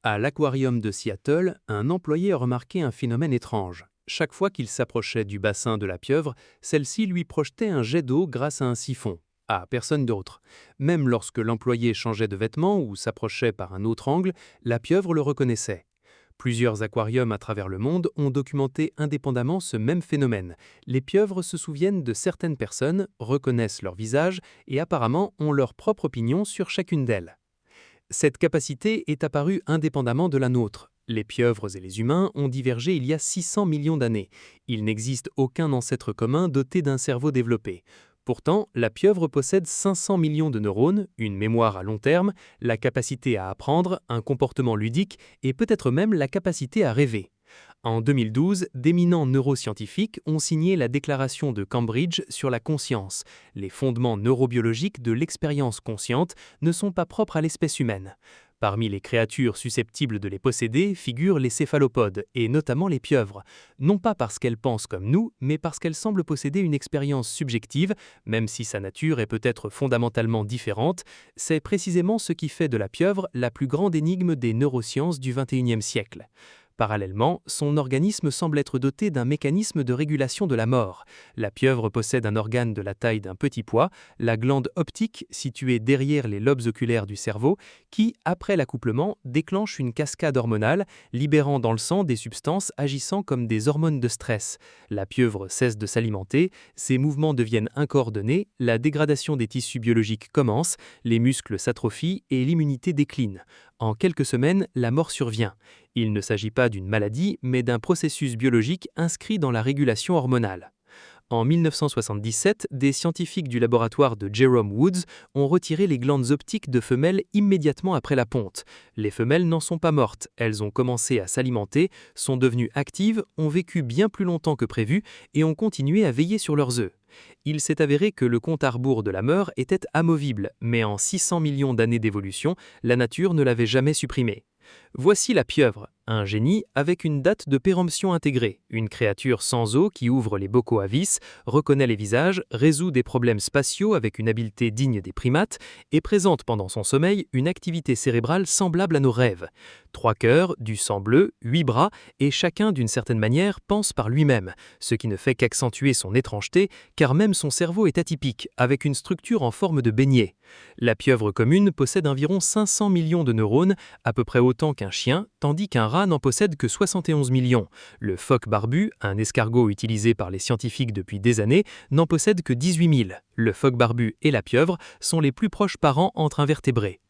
À l'aquarium de Seattle, un employé a remarqué un phénomène étrange. Chaque fois qu'il s'approchait du bassin de la pieuvre, celle-ci lui projetait un jet d'eau grâce à un siphon. À personne d'autre. Même lorsque l'employé changeait de vêtements ou s'approchait par un autre angle, la pieuvre le reconnaissait. Plusieurs aquariums à travers le monde ont documenté indépendamment ce même phénomène. Les pieuvres se souviennent de certaines personnes, reconnaissent leur visage et apparemment ont leur propre opinion sur chacune d'elles. Cette capacité est apparue indépendamment de la nôtre. Les pieuvres et les humains ont divergé il y a 600 millions d'années. Il n'existe aucun ancêtre commun doté d'un cerveau développé. Pourtant, la pieuvre possède 500 millions de neurones, une mémoire à long terme, la capacité à apprendre, un comportement ludique et peut-être même la capacité à rêver. En 2012, d'éminents neuroscientifiques ont signé la déclaration de Cambridge sur la conscience. Les fondements neurobiologiques de l'expérience consciente ne sont pas propres à l'espèce humaine. Parmi les créatures susceptibles de les posséder figurent les céphalopodes, et notamment les pieuvres. Non pas parce qu'elles pensent comme nous, mais parce qu'elles semblent posséder une expérience subjective, même si sa nature est peut-être fondamentalement différente. C'est précisément ce qui fait de la pieuvre la plus grande énigme des neurosciences du XXIe siècle. Parallèlement, son organisme semble être doté d'un mécanisme de régulation de la mort. La pieuvre possède un organe de la taille d'un petit pois, la glande optique située derrière les lobes oculaires du cerveau, qui, après l'accouplement, déclenche une cascade hormonale, libérant dans le sang des substances agissant comme des hormones de stress. La pieuvre cesse de s'alimenter, ses mouvements deviennent incoordonnés, la dégradation des tissus biologiques commence, les muscles s'atrophient et l'immunité décline. En quelques semaines, la mort survient. Il ne s'agit pas d'une maladie, mais d'un processus biologique inscrit dans la régulation hormonale. En 1977, des scientifiques du laboratoire de Jerome Woods ont retiré les glandes optiques de femelles immédiatement après la ponte. Les femelles n'en sont pas mortes, elles ont commencé à s'alimenter, sont devenues actives, ont vécu bien plus longtemps que prévu et ont continué à veiller sur leurs œufs. Il s'est avéré que le compte à rebours de la mort était amovible, mais en 600 millions d'années d'évolution, la nature ne l'avait jamais supprimé. Voici la pieuvre, un génie avec une date de péremption intégrée, une créature sans os qui ouvre les bocaux à vis, reconnaît les visages, résout des problèmes spatiaux avec une habileté digne des primates et présente pendant son sommeil une activité cérébrale semblable à nos rêves. 3 cœurs, du sang bleu, 8 bras et chacun d'une certaine manière pense par lui-même, ce qui ne fait qu'accentuer son étrangeté car même son cerveau est atypique, avec une structure en forme de beignet. La pieuvre commune possède environ 500 millions de neurones, à peu près autant qu'un chien, tandis qu'un rat n'en possède que 71 millions. Le phoque barbu, un escargot utilisé par les scientifiques depuis des années, n'en possède que 18 000. Le phoque barbu et la pieuvre sont les plus proches parents entre invertébrés.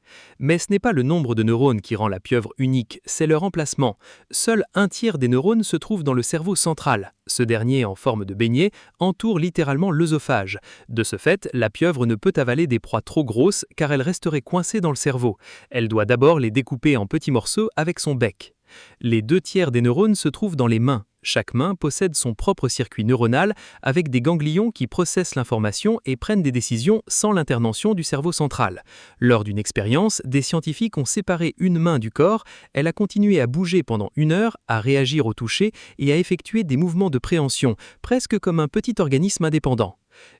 Mais ce n'est pas le nombre de neurones qui rend la pieuvre unique, c'est leur emplacement. Seul un tiers des neurones se trouve dans le cerveau central. Ce dernier, en forme de beignet, entoure littéralement l'œsophage. De ce fait, la pieuvre ne peut avaler des proies trop grosses car elle resterait coincée dans le cerveau. Elle doit d'abord les découper en petits morceaux avec son bec. Les 2 tiers des neurones se trouvent dans les mains. Chaque main possède son propre circuit neuronal avec des ganglions qui processent l'information et prennent des décisions sans l'intervention du cerveau central. Lors d'une expérience, des scientifiques ont séparé une main du corps, elle a continué à bouger pendant 1 heure, à réagir au toucher et à effectuer des mouvements de préhension, presque comme un petit organisme indépendant.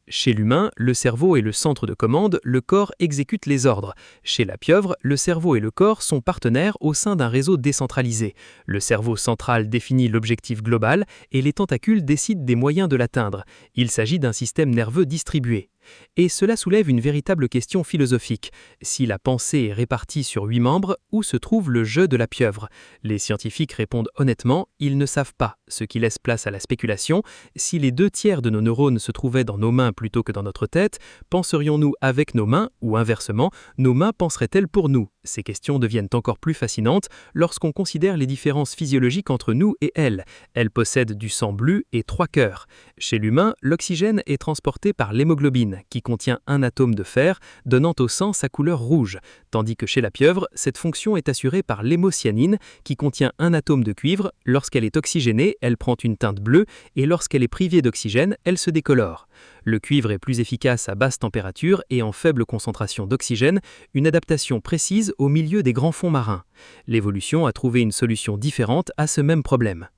Chez l'humain, le cerveau est le centre de commande, le corps exécute les ordres. Chez la pieuvre, le cerveau et le corps sont partenaires au sein d'un réseau décentralisé. Le cerveau central définit l'objectif global et les tentacules décident des moyens de l'atteindre. Il s'agit d'un système nerveux distribué. Et cela soulève une véritable question philosophique. Si la pensée est répartie sur 8 membres, où se trouve le jeu de la pieuvre? Les scientifiques répondent honnêtement, ils ne savent pas, ce qui laisse place à la spéculation. Si les 2 tiers de nos neurones se trouvaient dans nos mains plutôt que dans notre tête, penserions-nous avec nos mains ou inversement, nos mains penseraient-elles pour nous? Ces questions deviennent encore plus fascinantes lorsqu'on considère les différences physiologiques entre nous et elles. Elles possèdent du sang bleu et 3 cœurs. Chez l'humain, l'oxygène est transporté par l'hémoglobine, qui contient un atome de fer, donnant au sang sa couleur rouge, tandis que chez la pieuvre, cette fonction est assurée par l'hémocyanine, qui contient un atome de cuivre. Lorsqu'elle est oxygénée, elle prend une teinte bleue, et lorsqu'elle est privée d'oxygène, elle se décolore. Le cuivre est plus efficace à basse température et en faible concentration d'oxygène, une adaptation précise au milieu des grands fonds marins. L'évolution a trouvé une solution différente à ce même problème.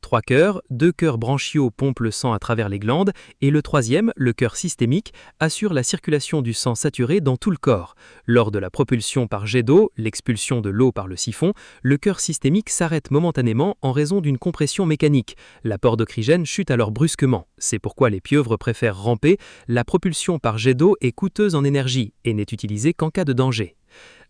3 cœurs, 2 cœurs branchiaux pompent le sang à travers les glandes et le troisième, le cœur systémique, assure la circulation du sang saturé dans tout le corps. Lors de la propulsion par jet d'eau, l'expulsion de l'eau par le siphon, le cœur systémique s'arrête momentanément en raison d'une compression mécanique. L'apport d'oxygène chute alors brusquement. C'est pourquoi les pieuvres préfèrent ramper. La propulsion par jet d'eau est coûteuse en énergie et n'est utilisée qu'en cas de danger.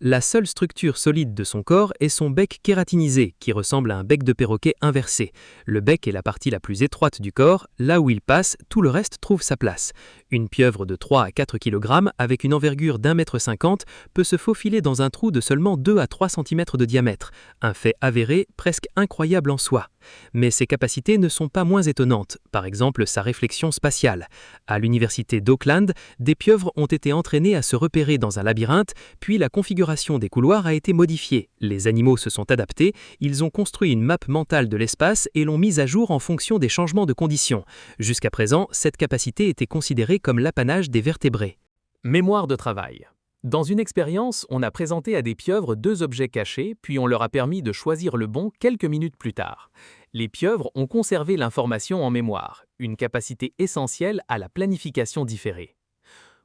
La seule structure solide de son corps est son bec kératinisé, qui ressemble à un bec de perroquet inversé. Le bec est la partie la plus étroite du corps, là où il passe, tout le reste trouve sa place. Une pieuvre de 3 à 4 kg, avec une envergure d'1,50 m, peut se faufiler dans un trou de seulement 2 à 3 cm de diamètre, un fait avéré presque incroyable en soi. Mais ses capacités ne sont pas moins étonnantes, par exemple sa réflexion spatiale. À l'université d'Auckland, des pieuvres ont été entraînées à se repérer dans un labyrinthe, puis la configuration des couloirs a été modifiée. Les animaux se sont adaptés, ils ont construit une map mentale de l'espace et l'ont mise à jour en fonction des changements de conditions. Jusqu'à présent, cette capacité était considérée comme l'apanage des vertébrés. Mémoire de travail. Dans une expérience, on a présenté à des pieuvres 2 objets cachés, puis on leur a permis de choisir le bon quelques minutes plus tard. Les pieuvres ont conservé l'information en mémoire, une capacité essentielle à la planification différée.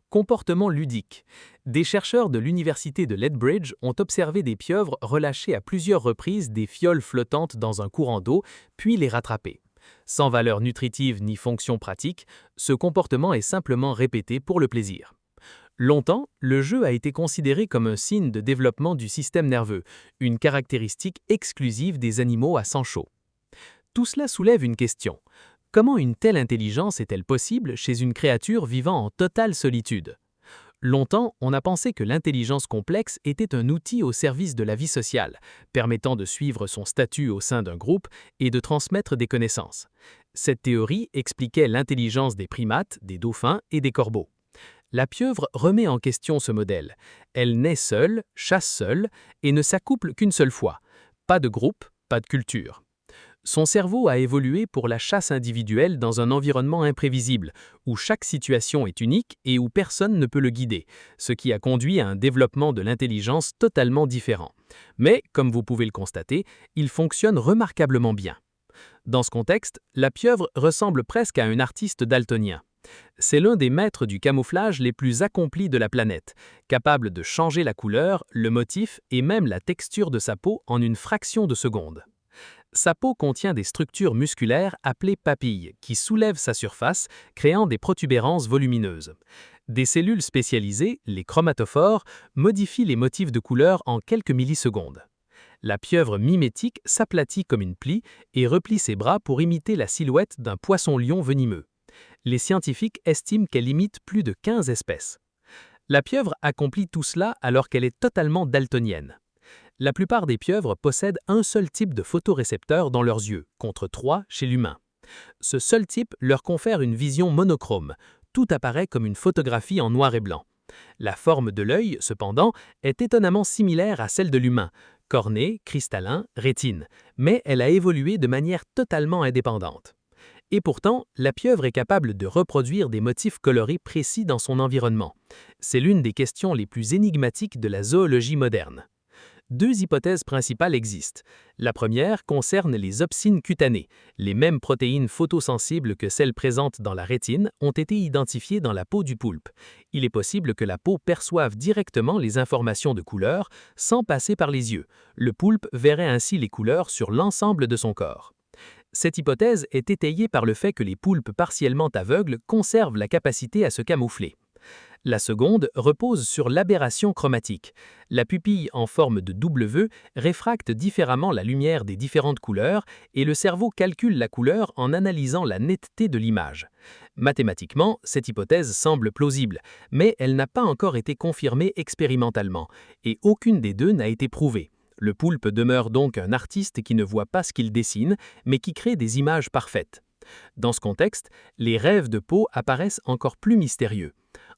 Comportement ludique. Des chercheurs de l'université de Lethbridge ont observé des pieuvres relâcher à plusieurs reprises des fioles flottantes dans un courant d'eau, puis les rattraper. Sans valeur nutritive ni fonction pratique, ce comportement est simplement répété pour le plaisir. Longtemps, le jeu a été considéré comme un signe de développement du système nerveux, une caractéristique exclusive des animaux à sang chaud. Tout cela soulève une question. Comment une telle intelligence est-elle possible chez une créature vivant en totale solitude? Longtemps, on a pensé que l'intelligence complexe était un outil au service de la vie sociale, permettant de suivre son statut au sein d'un groupe et de transmettre des connaissances. Cette théorie expliquait l'intelligence des primates, des dauphins et des corbeaux. La pieuvre remet en question ce modèle. Elle naît seule, chasse seule et ne s'accouple qu'une seule fois. Pas de groupe, pas de culture. Son cerveau a évolué pour la chasse individuelle dans un environnement imprévisible, où chaque situation est unique et où personne ne peut le guider, ce qui a conduit à un développement de l'intelligence totalement différent. Mais, comme vous pouvez le constater, il fonctionne remarquablement bien. Dans ce contexte, la pieuvre ressemble presque à un artiste daltonien. C'est l'un des maîtres du camouflage les plus accomplis de la planète, capable de changer la couleur, le motif et même la texture de sa peau en une fraction de seconde. Sa peau contient des structures musculaires appelées papilles qui soulèvent sa surface, créant des protubérances volumineuses. Des cellules spécialisées, les chromatophores, modifient les motifs de couleur en quelques millisecondes. La pieuvre mimétique s'aplatit comme une plie et replie ses bras pour imiter la silhouette d'un poisson-lion venimeux. Les scientifiques estiment qu'elle imite plus de 15 espèces. La pieuvre accomplit tout cela alors qu'elle est totalement daltonienne. La plupart des pieuvres possèdent un seul type de photorécepteur dans leurs yeux, contre 3 chez l'humain. Ce seul type leur confère une vision monochrome. Tout apparaît comme une photographie en noir et blanc. La forme de l'œil, cependant, est étonnamment similaire à celle de l'humain, cornée, cristallin, rétine, mais elle a évolué de manière totalement indépendante. Et pourtant, la pieuvre est capable de reproduire des motifs colorés précis dans son environnement. C'est l'une des questions les plus énigmatiques de la zoologie moderne. 2 hypothèses principales existent. La première concerne les opsines cutanées. Les mêmes protéines photosensibles que celles présentes dans la rétine ont été identifiées dans la peau du poulpe. Il est possible que la peau perçoive directement les informations de couleur sans passer par les yeux. Le poulpe verrait ainsi les couleurs sur l'ensemble de son corps. Cette hypothèse est étayée par le fait que les poulpes partiellement aveugles conservent la capacité à se camoufler. La seconde repose sur l'aberration chromatique. La pupille en forme de W réfracte différemment la lumière des différentes couleurs et le cerveau calcule la couleur en analysant la netteté de l'image. Mathématiquement, cette hypothèse semble plausible, mais elle n'a pas encore été confirmée expérimentalement et aucune des deux n'a été prouvée. Le poulpe demeure donc un artiste qui ne voit pas ce qu'il dessine, mais qui crée des images parfaites. Dans ce contexte, les rêves de peau apparaissent encore plus mystérieux.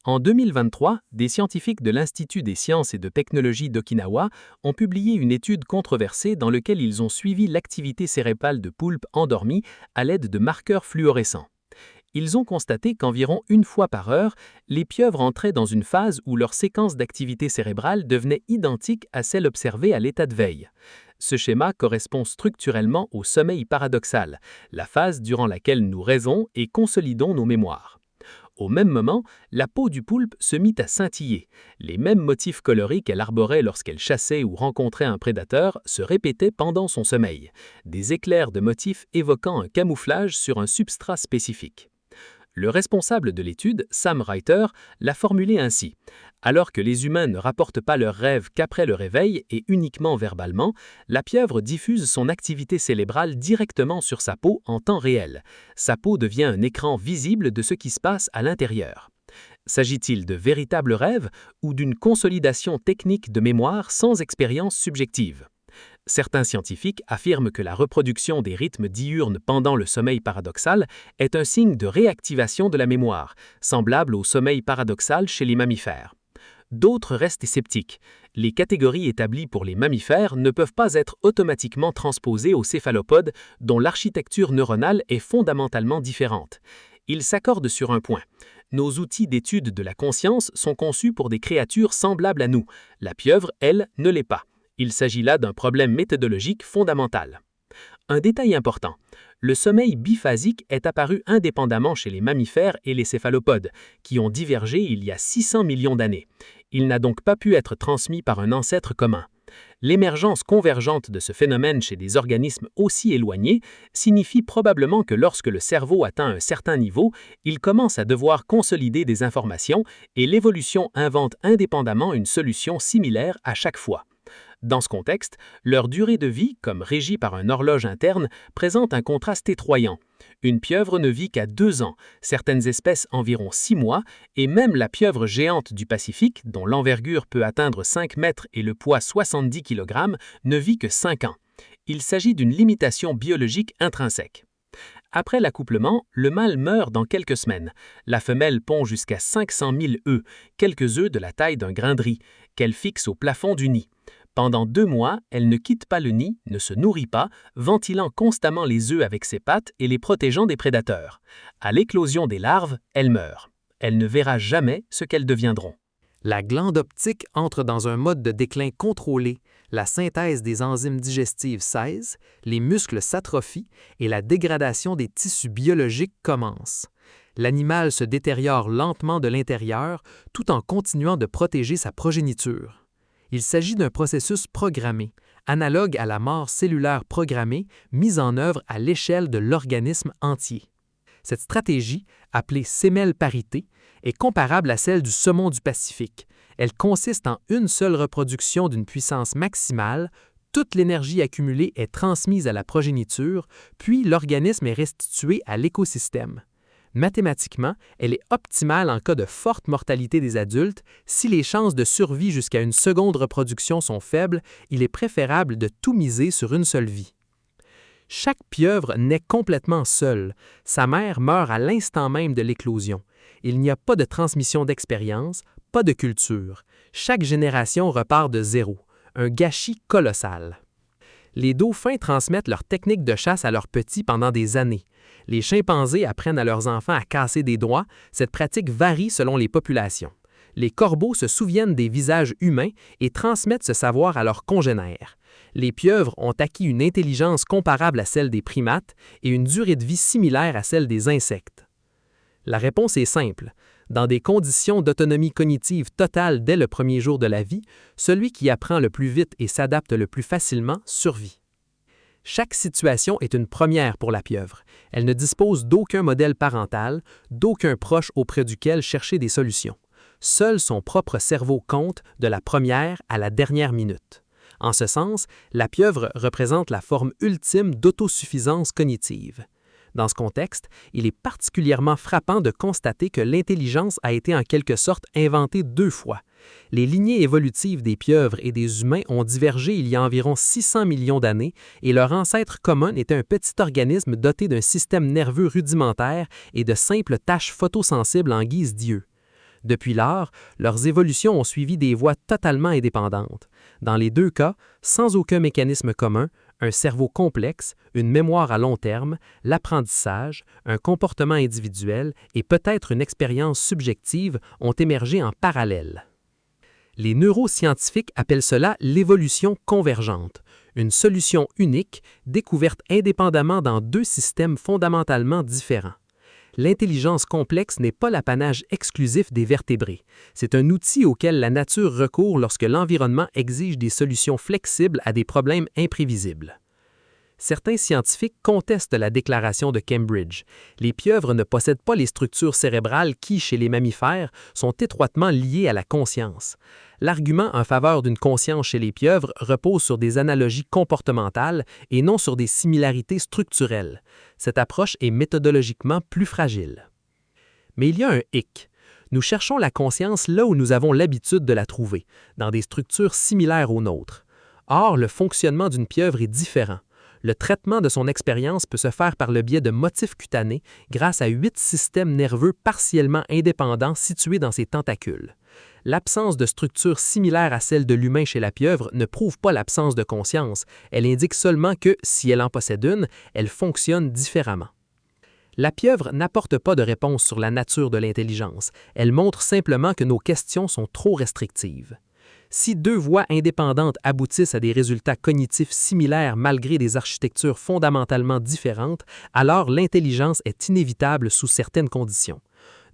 En 2023, des scientifiques de l'Institut des sciences et de technologie d'Okinawa ont publié une étude controversée dans laquelle ils ont suivi l'activité cérébrale de poulpes endormis à l'aide de marqueurs fluorescents. Ils ont constaté qu'environ 1 fois par heure, les pieuvres entraient dans une phase où leur séquence d'activité cérébrale devenait identique à celle observée à l'état de veille. Ce schéma correspond structurellement au sommeil paradoxal, la phase durant laquelle nous rêvons et consolidons nos mémoires. Au même moment, la peau du poulpe se mit à scintiller. Les mêmes motifs colorés qu'elle arborait lorsqu'elle chassait ou rencontrait un prédateur se répétaient pendant son sommeil, des éclairs de motifs évoquant un camouflage sur un substrat spécifique. Le responsable de l'étude, Sam Reiter, l'a formulé ainsi. Alors que les humains ne rapportent pas leurs rêves qu'après le réveil et uniquement verbalement, la pieuvre diffuse son activité cérébrale directement sur sa peau en temps réel. Sa peau devient un écran visible de ce qui se passe à l'intérieur. S'agit-il de véritables rêves ou d'une consolidation technique de mémoire sans expérience subjective? Certains scientifiques affirment que la reproduction des rythmes diurnes pendant le sommeil paradoxal est un signe de réactivation de la mémoire, semblable au sommeil paradoxal chez les mammifères. D'autres restent sceptiques. Les catégories établies pour les mammifères ne peuvent pas être automatiquement transposées aux céphalopodes dont l'architecture neuronale est fondamentalement différente. Ils s'accordent sur un point. Nos outils d'étude de la conscience sont conçus pour des créatures semblables à nous. La pieuvre, elle, ne l'est pas. Il s'agit là d'un problème méthodologique fondamental. Un détail important, le sommeil biphasique est apparu indépendamment chez les mammifères et les céphalopodes, qui ont divergé il y a 600 millions d'années. Il n'a donc pas pu être transmis par un ancêtre commun. L'émergence convergente de ce phénomène chez des organismes aussi éloignés signifie probablement que lorsque le cerveau atteint un certain niveau, il commence à devoir consolider des informations et l'évolution invente indépendamment une solution similaire à chaque fois. Dans ce contexte, leur durée de vie, comme régie par une horloge interne, présente un contraste étroyant. Une pieuvre ne vit qu'à 2 ans, certaines espèces environ 6 mois, et même la pieuvre géante du Pacifique, dont l'envergure peut atteindre 5 mètres et le poids 70 kg, ne vit que 5 ans. Il s'agit d'une limitation biologique intrinsèque. Après l'accouplement, le mâle meurt dans quelques semaines. La femelle pond jusqu'à 500 000 œufs, quelques œufs de la taille d'un grain de riz, qu'elle fixe au plafond du nid. Pendant 2 mois, elle ne quitte pas le nid, ne se nourrit pas, ventilant constamment les œufs avec ses pattes et les protégeant des prédateurs. À l'éclosion des larves, elle meurt. Elle ne verra jamais ce qu'elles deviendront. La glande optique entre dans un mode de déclin contrôlé, la synthèse des enzymes digestives cesse, les muscles s'atrophient et la dégradation des tissus biologiques commence. L'animal se détériore lentement de l'intérieur tout en continuant de protéger sa progéniture. Il s'agit d'un processus programmé, analogue à la mort cellulaire programmée mise en œuvre à l'échelle de l'organisme entier. Cette stratégie, appelée sémelle-parité, est comparable à celle du saumon du Pacifique. Elle consiste en une seule reproduction d'une puissance maximale, toute l'énergie accumulée est transmise à la progéniture, puis l'organisme est restitué à l'écosystème. Mathématiquement, elle est optimale en cas de forte mortalité des adultes. Si les chances de survie jusqu'à une seconde reproduction sont faibles, il est préférable de tout miser sur une seule vie. Chaque pieuvre naît complètement seule. Sa mère meurt à l'instant même de l'éclosion. Il n'y a pas de transmission d'expérience, pas de culture. Chaque génération repart de zéro. Un gâchis colossal. Les dauphins transmettent leurs techniques de chasse à leurs petits pendant des années. Les chimpanzés apprennent à leurs enfants à casser des doigts. Cette pratique varie selon les populations. Les corbeaux se souviennent des visages humains et transmettent ce savoir à leurs congénères. Les pieuvres ont acquis une intelligence comparable à celle des primates et une durée de vie similaire à celle des insectes. La réponse est simple. Dans des conditions d'autonomie cognitive totale dès le premier jour de la vie, celui qui apprend le plus vite et s'adapte le plus facilement survit. Chaque situation est une première pour la pieuvre. Elle ne dispose d'aucun modèle parental, d'aucun proche auprès duquel chercher des solutions. Seul son propre cerveau compte de la première à la dernière minute. En ce sens, la pieuvre représente la forme ultime d'autosuffisance cognitive. Dans ce contexte, il est particulièrement frappant de constater que l'intelligence a été en quelque sorte inventée 2 fois. Les lignées évolutives des pieuvres et des humains ont divergé il y a environ 600 millions d'années et leur ancêtre commun était un petit organisme doté d'un système nerveux rudimentaire et de simples taches photosensibles en guise d'yeux. Depuis lors, leurs évolutions ont suivi des voies totalement indépendantes. Dans les 2 cas, sans aucun mécanisme commun, un cerveau complexe, une mémoire à long terme, l'apprentissage, un comportement individuel et peut-être une expérience subjective ont émergé en parallèle. Les neuroscientifiques appellent cela l'évolution convergente. une solution unique, découverte indépendamment dans deux systèmes fondamentalement différents. L'intelligence complexe n'est pas l'apanage exclusif des vertébrés. C'est un outil auquel la nature recourt lorsque l'environnement exige des solutions flexibles à des problèmes imprévisibles. Certains scientifiques contestent la déclaration de Cambridge. Les pieuvres ne possèdent pas les structures cérébrales qui, chez les mammifères, sont étroitement liées à la conscience. L'argument en faveur d'une conscience chez les pieuvres repose sur des analogies comportementales et non sur des similarités structurelles. Cette approche est méthodologiquement plus fragile. Mais il y a un hic. Nous cherchons la conscience là où nous avons l'habitude de la trouver, dans des structures similaires aux nôtres. Or, le fonctionnement d'une pieuvre est différent. Le traitement de son expérience peut se faire par le biais de motifs cutanés grâce à 8 systèmes nerveux partiellement indépendants situés dans ses tentacules. L'absence de structure similaire à celle de l'humain chez la pieuvre ne prouve pas l'absence de conscience, elle indique seulement que, si elle en possède une, elle fonctionne différemment. La pieuvre n'apporte pas de réponse sur la nature de l'intelligence, elle montre simplement que nos questions sont trop restrictives. Si deux voies indépendantes aboutissent à des résultats cognitifs similaires malgré des architectures fondamentalement différentes, alors l'intelligence est inévitable sous certaines conditions.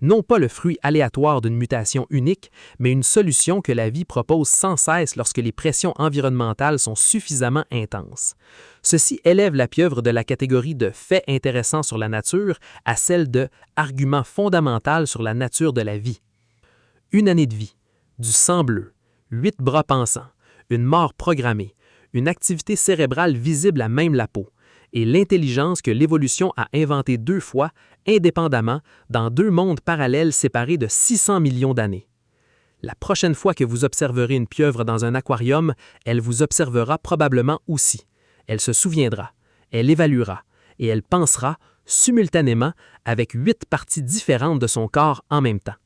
Non pas le fruit aléatoire d'une mutation unique, mais une solution que la vie propose sans cesse lorsque les pressions environnementales sont suffisamment intenses. Ceci élève la pieuvre de la catégorie de faits intéressants sur la nature à celle de argument fondamental sur la nature de la vie. Une année de vie, du sang bleu, 8 bras pensants, une mort programmée, une activité cérébrale visible à même la peau, et l'intelligence que l'évolution a inventée 2 fois, indépendamment, dans 2 mondes parallèles séparés de 600 millions d'années. La prochaine fois que vous observerez une pieuvre dans un aquarium, elle vous observera probablement aussi. Elle se souviendra, elle évaluera, et elle pensera simultanément avec 8 parties différentes de son corps en même temps.